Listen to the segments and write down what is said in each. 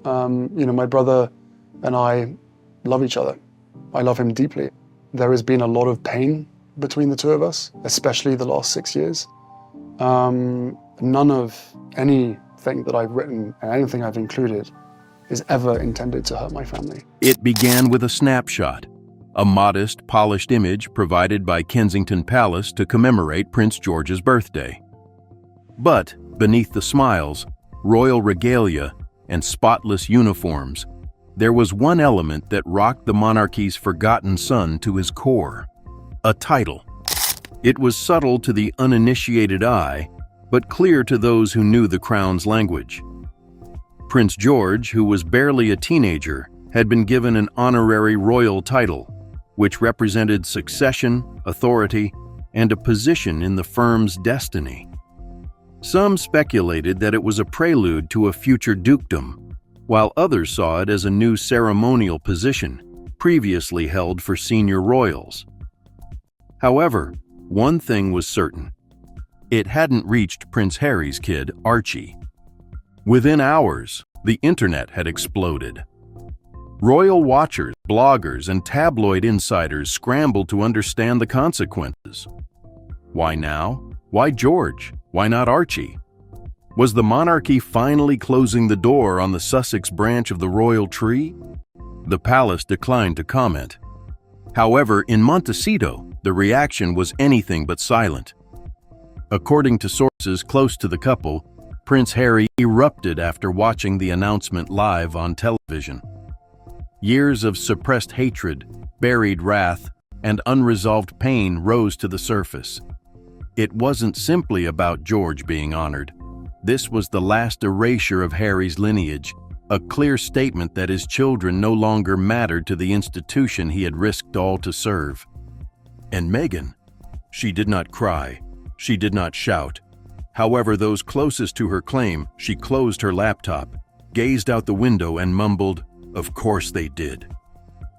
My brother and I love each other. I love him deeply. There has been a lot of pain between the two of us, especially the last 6 years. None of anything that I've written and anything I've included is ever intended to hurt my family. It began with a snapshot, a modest, polished image provided by Kensington Palace to commemorate Prince George's birthday. But beneath the smiles, royal regalia, and spotless uniforms, there was one element that rocked the monarchy's forgotten son to his core: a title. It was subtle to the uninitiated eye, but clear to those who knew the crown's language. Prince George, who was barely a teenager, had been given an honorary royal title, which represented succession, authority, and a position in the firm's destiny. Some speculated that it was a prelude to a future dukedom, while others saw it as a new ceremonial position, previously held for senior royals. However, one thing was certain: it hadn't reached Prince Harry's kid, Archie. Within hours, the internet had exploded. Royal watchers, bloggers, and tabloid insiders scrambled to understand the consequences. Why now? Why George? Why not Archie? Was the monarchy finally closing the door on the Sussex branch of the royal tree? The palace declined to comment. However, in Montecito, the reaction was anything but silent. According to sources close to the couple, Prince Harry erupted after watching the announcement live on television. Years of suppressed hatred, buried wrath, and unresolved pain rose to the surface. It wasn't simply about George being honored. This was the last erasure of Harry's lineage, a clear statement that his children no longer mattered to the institution he had risked all to serve. And Meghan? She did not cry. She did not shout. However, those closest to her claim, she closed her laptop, gazed out the window, and mumbled, "Of course they did."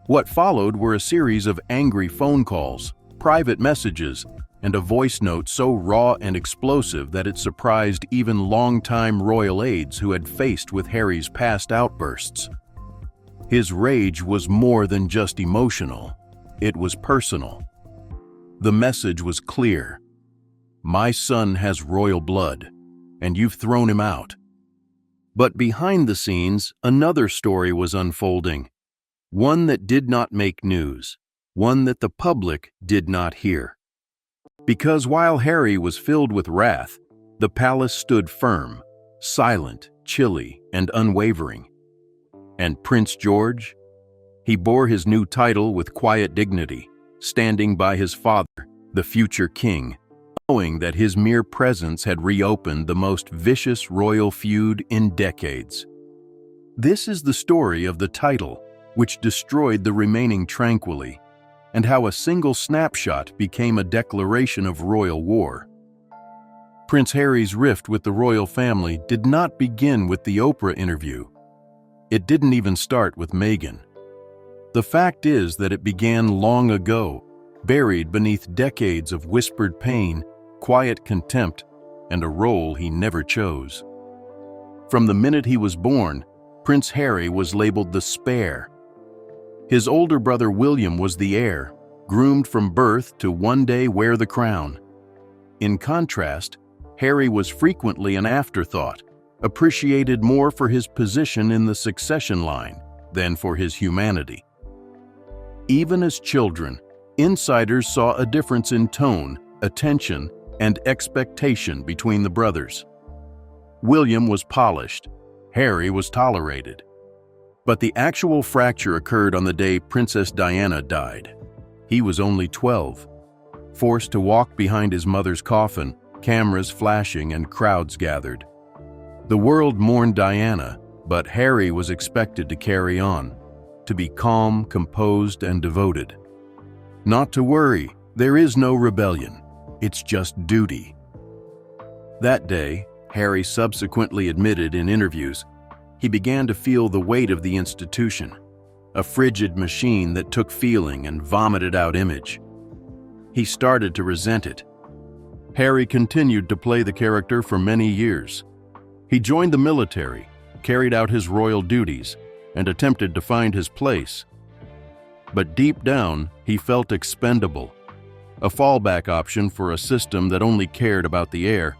What followed were a series of angry phone calls, private messages, and a voice note so raw and explosive that it surprised even longtime royal aides who had faced with Harry's past outbursts. His rage was more than just emotional. It was personal. The message was clear. My son has royal blood, and you've thrown him out. But behind the scenes, another story was unfolding. One that did not make news. One that the public did not hear. Because while Harry was filled with wrath, the palace stood firm, silent, chilly, and unwavering. And Prince George? He bore his new title with quiet dignity, standing by his father, the future king, knowing that his mere presence had reopened the most vicious royal feud in decades. This is the story of the title, which destroyed the remaining tranquilly, and how a single snapshot became a declaration of royal war. Prince Harry's rift with the royal family did not begin with the Oprah interview. It didn't even start with Meghan. The fact is that it began long ago, buried beneath decades of whispered pain, quiet contempt, and a role he never chose. From the minute he was born, Prince Harry was labeled the spare. His older brother William was the heir, groomed from birth to one day wear the crown. In contrast, Harry was frequently an afterthought, appreciated more for his position in the succession line than for his humanity. Even as children, insiders saw a difference in tone, attention, and expectation between the brothers. William was polished, Harry was tolerated. But the actual fracture occurred on the day Princess Diana died. He was only 12. Forced to walk behind his mother's coffin, cameras flashing and crowds gathered. The world mourned Diana, but Harry was expected to carry on, to be calm, composed, and devoted. Not to worry, there is no rebellion. It's just duty. That day, Harry subsequently admitted in interviews, he began to feel the weight of the institution, a frigid machine that took feeling and vomited out image. He started to resent it. Harry continued to play the character for many years. He joined the military, carried out his royal duties and attempted to find his place. But deep down, he felt expendable, a fallback option for a system that only cared about the heir.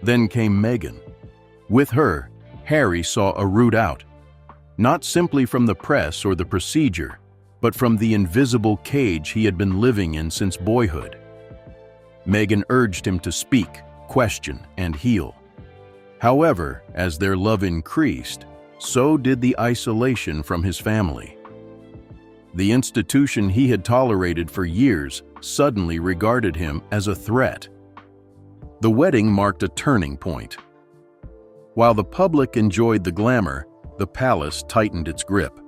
Then came Meghan. With her, Harry saw a route out, not simply from the press or the procedure, but from the invisible cage he had been living in since boyhood. Meghan urged him to speak, question, and heal. However, as their love increased, so did the isolation from his family. The institution he had tolerated for years suddenly regarded him as a threat. The wedding marked a turning point. While the public enjoyed the glamour, the palace tightened its grip.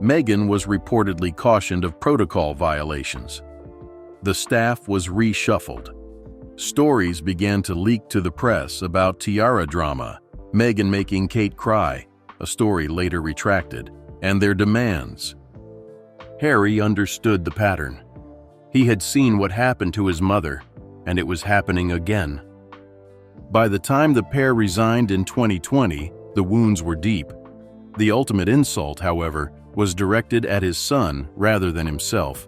Meghan was reportedly cautioned of protocol violations. The staff was reshuffled. Stories began to leak to the press about tiara drama, Meghan making Kate cry, a story later retracted, and their demands. Harry understood the pattern. He had seen what happened to his mother, and it was happening again. By the time the pair resigned in 2020, the wounds were deep. The ultimate insult, however, was directed at his son rather than himself.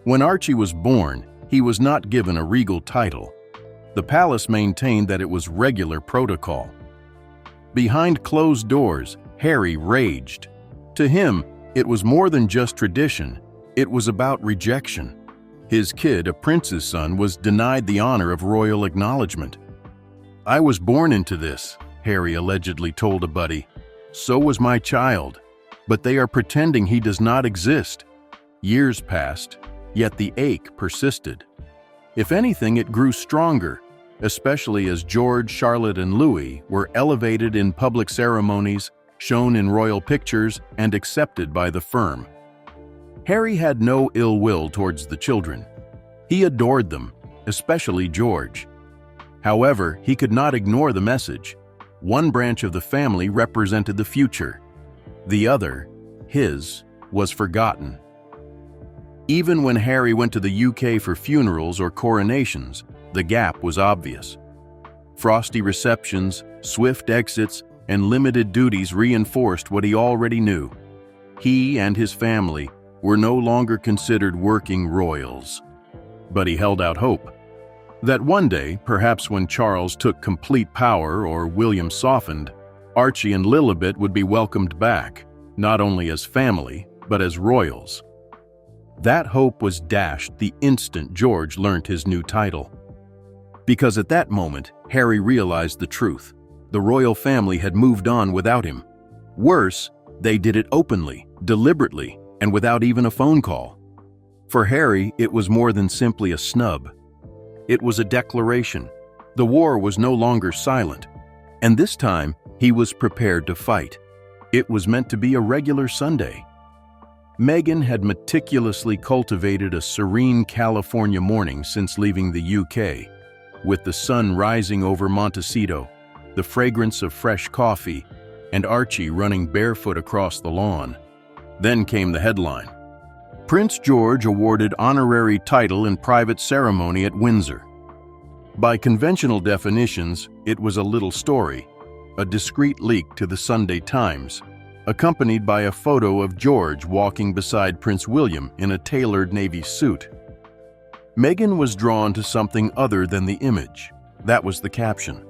When Archie was born, he was not given a regal title. The palace maintained that it was regular protocol. Behind closed doors, Harry raged. To him, it was more than just tradition. It was about rejection. His kid, a prince's son, was denied the honor of royal acknowledgement. "I was born into this," Harry allegedly told a buddy. "So was my child. But they are pretending he does not exist." Years passed, yet the ache persisted. If anything, it grew stronger, especially as George, Charlotte, and Louis were elevated in public ceremonies, shown in royal pictures, and accepted by the firm. Harry had no ill will towards the children. He adored them, especially George. However, he could not ignore the message. One branch of the family represented the future. The other, his, was forgotten. Even when Harry went to the UK for funerals or coronations, the gap was obvious. Frosty receptions, swift exits, and limited duties reinforced what he already knew. He and his family were no longer considered working royals. But he held out hope that one day, perhaps when Charles took complete power or William softened, Archie and Lilibet would be welcomed back, not only as family, but as royals. That hope was dashed the instant George learnt his new title. Because at that moment, Harry realized the truth. The royal family had moved on without him. Worse, they did it openly, deliberately, and without even a phone call. For Harry, it was more than simply a snub. It was a declaration. The war was no longer silent, and this time he was prepared to fight. It was meant to be a regular Sunday. Meghan had meticulously cultivated a serene California morning since leaving the UK, with the sun rising over Montecito, the fragrance of fresh coffee, and Archie running barefoot across the lawn. Then came the headline. Prince George awarded honorary title in private ceremony at Windsor. By conventional definitions, it was a little story, a discreet leak to the Sunday Times, accompanied by a photo of George walking beside Prince William in a tailored navy suit. Meghan was drawn to something other than the image. That was the caption.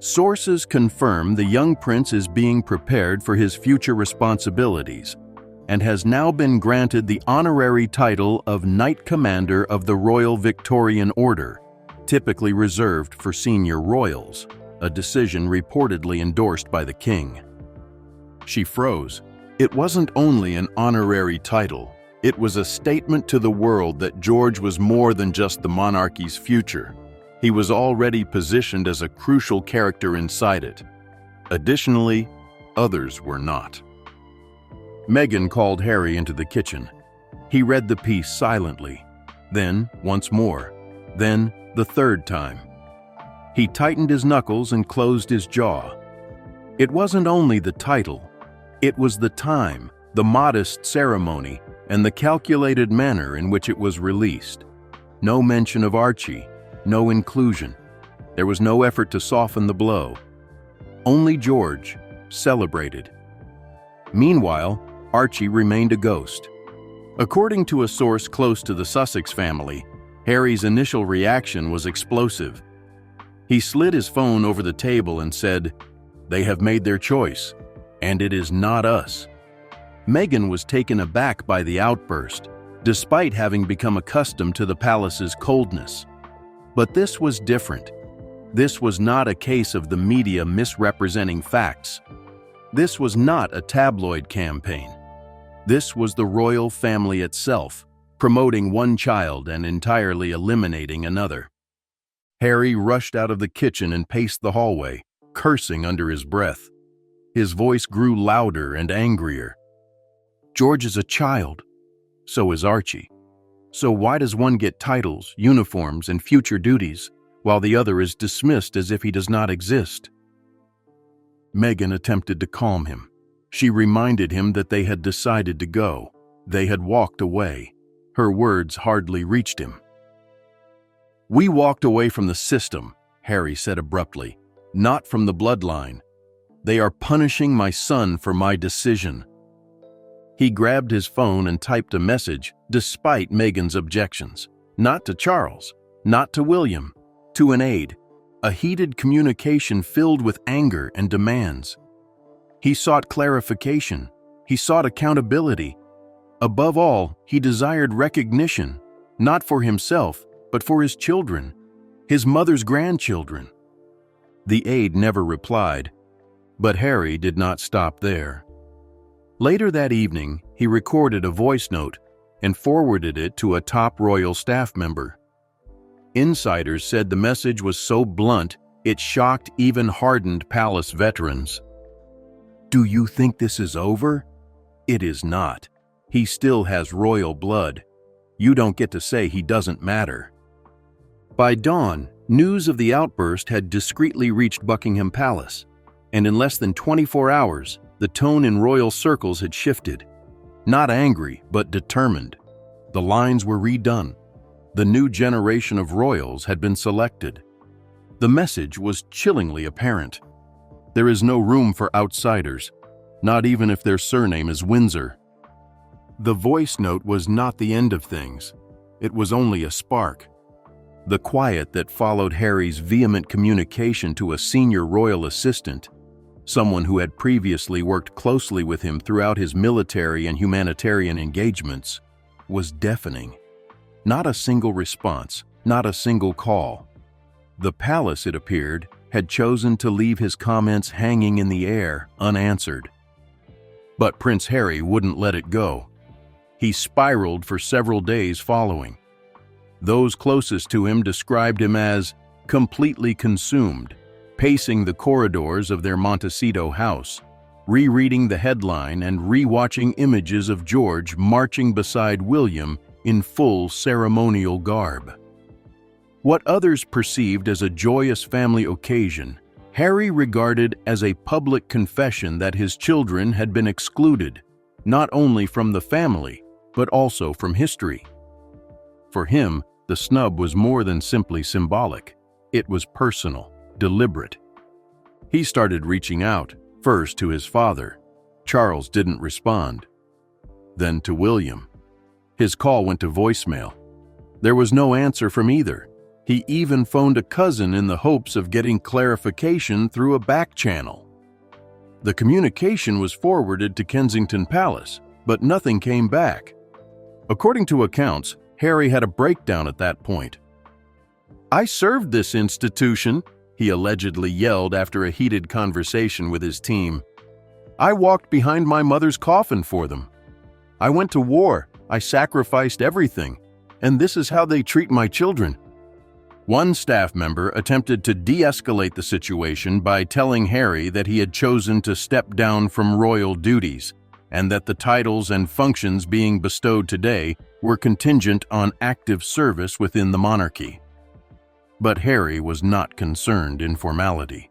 Sources confirm the young prince is being prepared for his future responsibilities and has now been granted the honorary title of Knight Commander of the Royal Victorian Order, typically reserved for senior royals, a decision reportedly endorsed by the king. She froze. It wasn't only an honorary title. It was a statement to the world that George was more than just the monarchy's future. He was already positioned as a crucial character inside it. Additionally, others were not. Meghan called Harry into the kitchen. He read the piece silently, then once more, then the third time. He tightened his knuckles and closed his jaw. It wasn't only the title. It was the time, the modest ceremony, and the calculated manner in which it was released. No mention of Archie, no inclusion. There was no effort to soften the blow. Only George, celebrated. Meanwhile, Archie remained a ghost. According to a source close to the Sussex family, Harry's initial reaction was explosive. He slid his phone over the table and said, "They have made their choice, and it is not us." Meghan was taken aback by the outburst, despite having become accustomed to the palace's coldness. But this was different. This was not a case of the media misrepresenting facts. This was not a tabloid campaign. This was the royal family itself, promoting one child and entirely eliminating another. Harry rushed out of the kitchen and paced the hallway, cursing under his breath. His voice grew louder and angrier. George is a child. So is Archie. So why does one get titles, uniforms, and future duties, while the other is dismissed as if he does not exist? Meghan attempted to calm him. She reminded him that they had decided to go. They had walked away. Her words hardly reached him. "We walked away from the system," Harry said abruptly, "not from the bloodline. They are punishing my son for my decision." He grabbed his phone and typed a message, despite Meghan's objections. Not to Charles, not to William, to an aide. A heated communication filled with anger and demands. He sought clarification. He sought accountability. Above all, he desired recognition, not for himself, but for his children, his mother's grandchildren. The aide never replied, but Harry did not stop there. Later that evening, he recorded a voice note and forwarded it to a top royal staff member. Insiders said the message was so blunt, it shocked even hardened palace veterans. "Do you think this is over? It is not. He still has royal blood. You don't get to say he doesn't matter." By dawn, news of the outburst had discreetly reached Buckingham Palace, and in less than 24 hours, the tone in royal circles had shifted. Not angry, but determined. The lines were redone. The new generation of royals had been selected. The message was chillingly apparent. There is no room for outsiders, not even if their surname is Windsor. The voice note was not the end of things. It was only a spark. The quiet that followed Harry's vehement communication to a senior royal assistant, someone who had previously worked closely with him throughout his military and humanitarian engagements, was deafening. Not a single response, not a single call. The palace, it appeared, had chosen to leave his comments hanging in the air, unanswered. But Prince Harry wouldn't let it go. He spiraled for several days following. Those closest to him described him as completely consumed, pacing the corridors of their Montecito house, rereading the headline and rewatching images of George marching beside William in full ceremonial garb. What others perceived as a joyous family occasion, Harry regarded as a public confession that his children had been excluded, not only from the family, but also from history. For him, the snub was more than simply symbolic. It was personal, deliberate. He started reaching out, first to his father. Charles didn't respond. Then to William. His call went to voicemail. There was no answer from either. He even phoned a cousin in the hopes of getting clarification through a back channel. The communication was forwarded to Kensington Palace, but nothing came back. According to accounts, Harry had a breakdown at that point. "I served this institution," he allegedly yelled after a heated conversation with his team. "I walked behind my mother's coffin for them. I went to war, I sacrificed everything, and this is how they treat my children." One staff member attempted to de-escalate the situation by telling Harry that he had chosen to step down from royal duties, and that the titles and functions being bestowed today were contingent on active service within the monarchy. But Harry was not concerned in formality.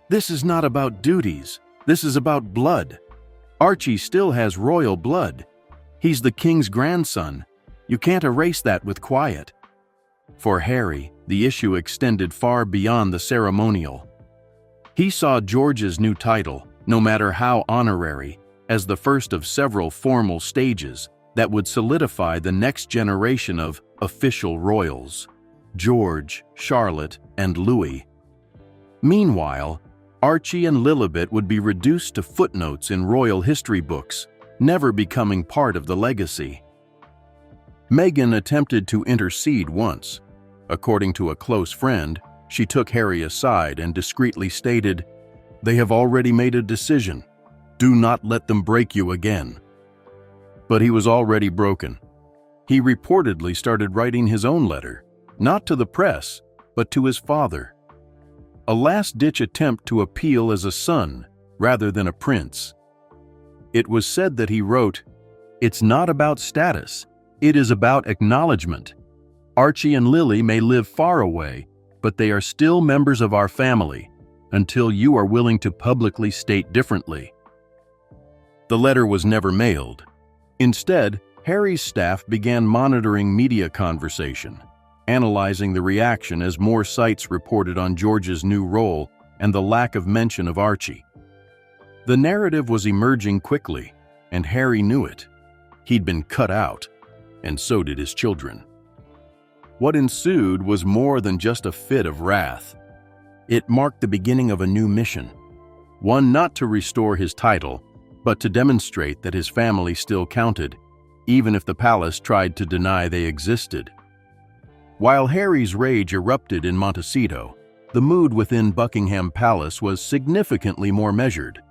"This is not about duties. This is about blood. Archie still has royal blood. He's the king's grandson. You can't erase that with quiet." For Harry, the issue extended far beyond the ceremonial. He saw George's new title, no matter how honorary, as the first of several formal stages that would solidify the next generation of official royals: George, Charlotte, and Louis. Meanwhile, Archie and Lilibet would be reduced to footnotes in royal history books, never becoming part of the legacy. Meghan attempted to intercede once. According to a close friend, she took Harry aside and discreetly stated, "They have already made a decision. Do not let them break you again." But he was already broken. He reportedly started writing his own letter, not to the press, but to his father. A last-ditch attempt to appeal as a son rather than a prince. It was said that he wrote, "It's not about status, it is about acknowledgement. Archie and Lily may live far away, but they are still members of our family until you are willing to publicly state differently." The letter was never mailed. Instead, Harry's staff began monitoring media conversation, analyzing the reaction as more sites reported on George's new role and the lack of mention of Archie. The narrative was emerging quickly, and Harry knew it. He'd been cut out, and so did his children. What ensued was more than just a fit of wrath. It marked the beginning of a new mission, one not to restore his title, but to demonstrate that his family still counted, even if the palace tried to deny they existed. While Harry's rage erupted in Montecito, the mood within Buckingham Palace was significantly more measured.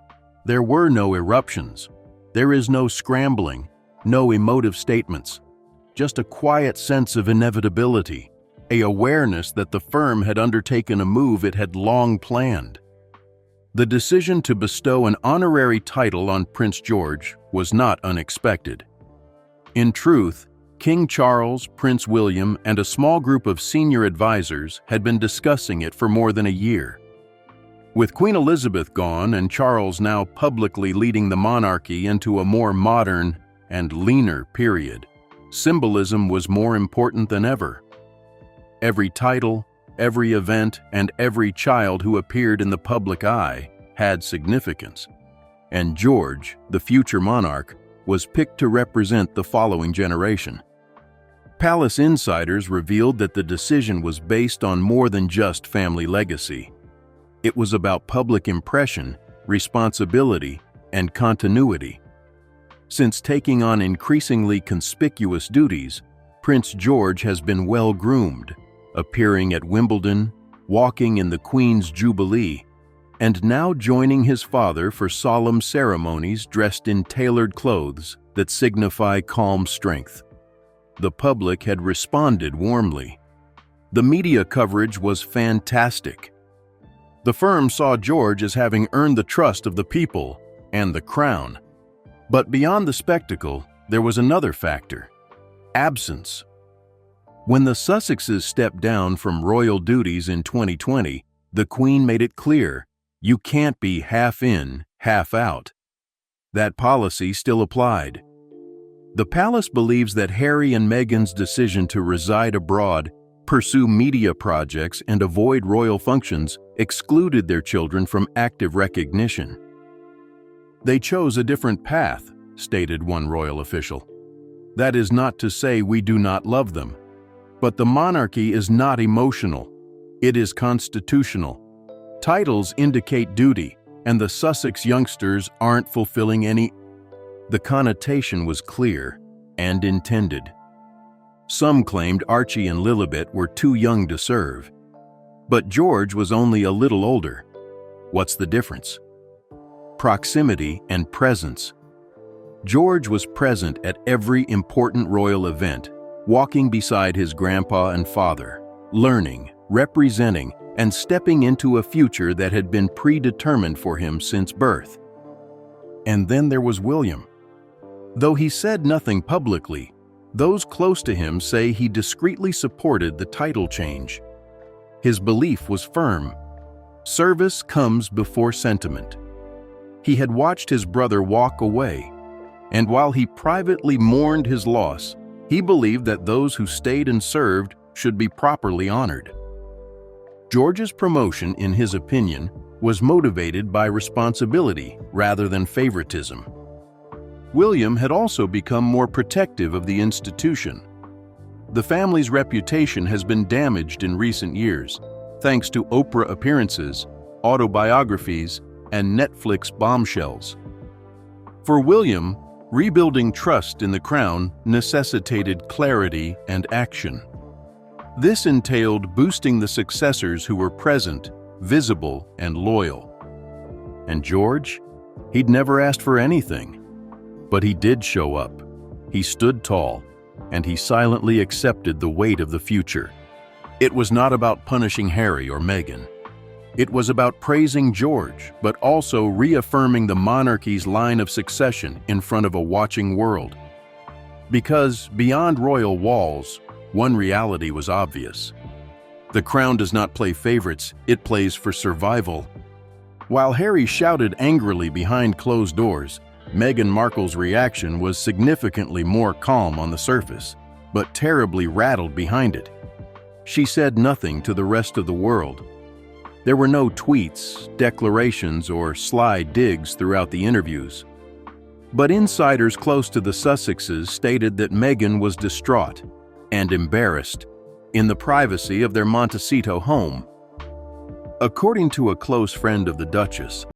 There were no eruptions. There is no scrambling, no emotive statements. Just a quiet sense of inevitability, an awareness that the firm had undertaken a move it had long planned. The decision to bestow an honorary title on Prince George was not unexpected. In truth, King Charles, Prince William, and a small group of senior advisors had been discussing it for more than a year. With Queen Elizabeth gone and Charles now publicly leading the monarchy into a more modern and leaner period, symbolism was more important than ever. Every title, every event, and every child who appeared in the public eye had significance, and George, the future monarch, was picked to represent the following generation. Palace insiders revealed that the decision was based on more than just family legacy. It was about public impression, responsibility, and continuity. Since taking on increasingly conspicuous duties, Prince George has been well-groomed, appearing at Wimbledon, walking in the Queen's Jubilee, and now joining his father for solemn ceremonies dressed in tailored clothes that signify calm strength. The public had responded warmly. The media coverage was fantastic. The firm saw George as having earned the trust of the people and the crown. But beyond the spectacle, there was another factor: absence. When the Sussexes stepped down from royal duties in 2020, the Queen made it clear, you can't be half in, half out. That policy still applied. The palace believes that Harry and Meghan's decision to reside abroad, pursue media projects, and avoid royal functions excluded their children from active recognition. They chose a different path, stated one royal official. That is not to say we do not love them. But the monarchy is not emotional. It is constitutional. Titles indicate duty, and the Sussex youngsters aren't fulfilling any. The connotation was clear and intended. Some claimed Archie and Lilibet were too young to serve. But George was only a little older. What's the difference? Proximity and presence. George was present at every important royal event, walking beside his grandpa and father, learning, representing, and stepping into a future that had been predetermined for him since birth. And then there was William. Though he said nothing publicly, those close to him say he discreetly supported the title change. His belief was firm. Service comes before sentiment. He had watched his brother walk away, and while he privately mourned his loss, he believed that those who stayed and served should be properly honored. George's promotion, in his opinion, was motivated by responsibility rather than favoritism. William had also become more protective of the institution. The family's reputation has been damaged in recent years, thanks to Oprah appearances, autobiographies, and Netflix bombshells. For William, rebuilding trust in the crown necessitated clarity and action. This entailed boosting the successors who were present, visible, and loyal. And George? He'd never asked for anything. But he did show up. He stood tall, and he silently accepted the weight of the future. It was not about punishing Harry or Meghan. It was about praising George, but also reaffirming the monarchy's line of succession in front of a watching world. Because beyond royal walls, one reality was obvious. The crown does not play favorites, it plays for survival. While Harry shouted angrily behind closed doors, Meghan Markle's reaction was significantly more calm on the surface, but terribly rattled behind it. She said nothing to the rest of the world. There were no tweets, declarations, or sly digs throughout the interviews. But insiders close to the Sussexes stated that Meghan was distraught and embarrassed in the privacy of their Montecito home. According to a close friend of the Duchess,